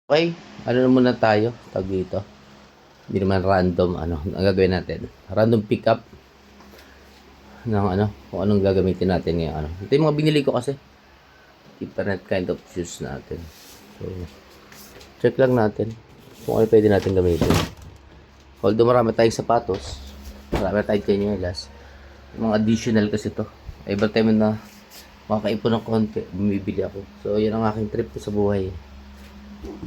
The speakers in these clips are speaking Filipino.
Okay, ano na muna tayo, tag dito. Hindi naman random, ang gagawin natin. Random pick up ng kung anong gagamitin natin ngayon. Ito yung mga binili ko kasi. Different kind of shoes natin. So, check lang natin kung ano pwede natin gamitin. Although marami tayong sapatos, marami tayong tsinelas. Mga additional kasi to. Every time na makakaipon ng konti, bumibili ako. So, yan ang aking trip ko sa buhay.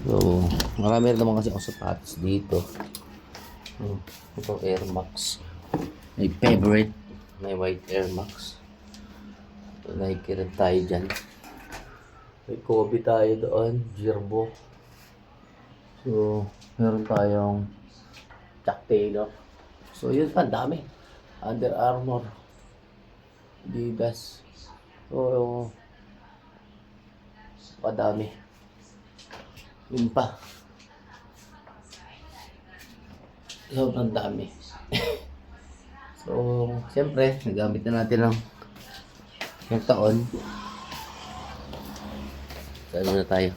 So, marami rin naman kasi ako sapatos dito. Ito Air Max. My favorite. May white Air Max. So, Nike rin tayo dyan. May Kobe tayo doon. Girbo. So, meron tayong Chuck Taylor. So, yun pa. Dami. Under Armour. Adidas. So, padami. Yun pa. Sobrang dami. So, siyempre, nagamit na natin ng taon. Saan na tayo?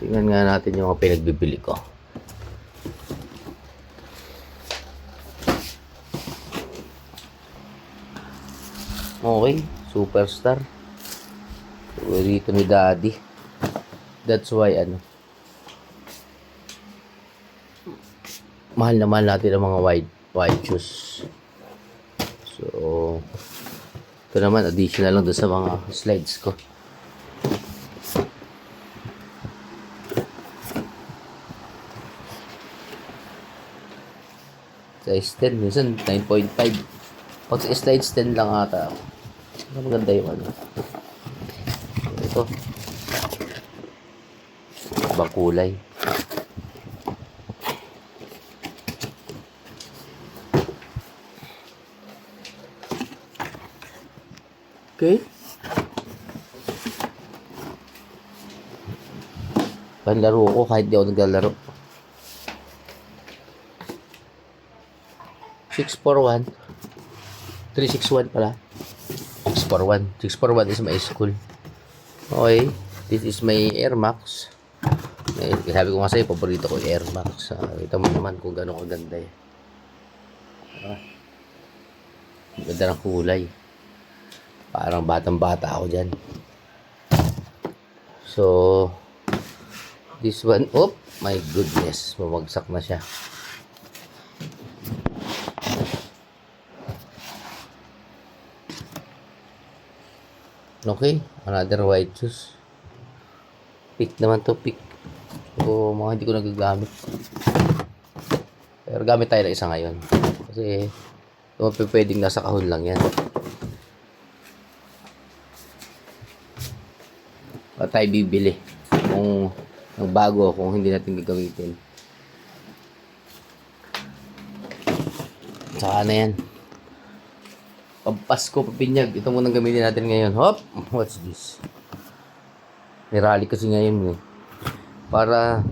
Tingnan nga natin yung mga pinagbibili ko. Okay, Superstar. Dito ni Daddy. That's why mahal na mahal natin ang mga white shoes. So ito naman additional lang doon sa mga slides ko. Size 10, minsan 9.5. Pag sa slides 10 lang ata. Maganda yung ito ibang kulay. Okay, panlaro ko kahit di ako naglalaro. 641 361 pala. 641 is my school. Okay, this is my Air Max. Sabi ko nga sa'yo, paborito ko Air Max. Kita mo naman kung gano'ng kaganda eh. Ganda ng kulay. Parang batang-bata ako dyan. So, this one, oh my goodness, bumagsak na siya. Okay, another white shoes. Pick naman to, pick. So, mga hindi ko nagagamit. Pero gamit tayo na isa ngayon. Kasi, pwedeng nasa kahon lang yan. O tayo bibili. Kung bago, kung hindi natin gagamitin. Saka na yan. Pampasko, papinyag. Ito munang gamitin natin ngayon. Hop! What's this? May rally kasi ngayon eh. Para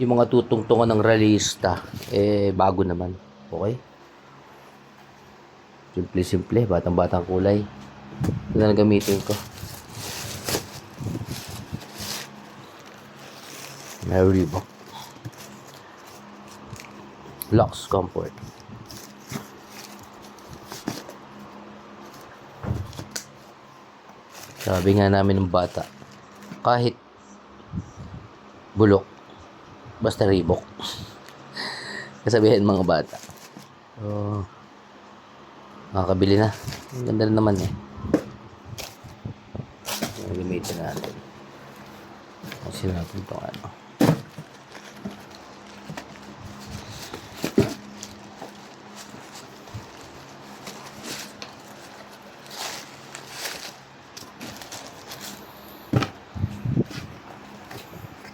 yung mga tutungtungan ng rallyista bago naman. Okay? Simple, batang-batang kulay. Ito na gamitin ko. May Reebok. Lux Comfort. Sabi nga namin ng bata, kahit bulok, basta Reebok. Kasabihan mga bata. So, makakabili na. Ang ganda na naman eh. Gamitin natin. Kasi natin itong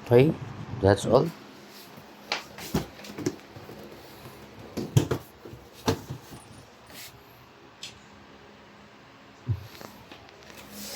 Okay, that's all.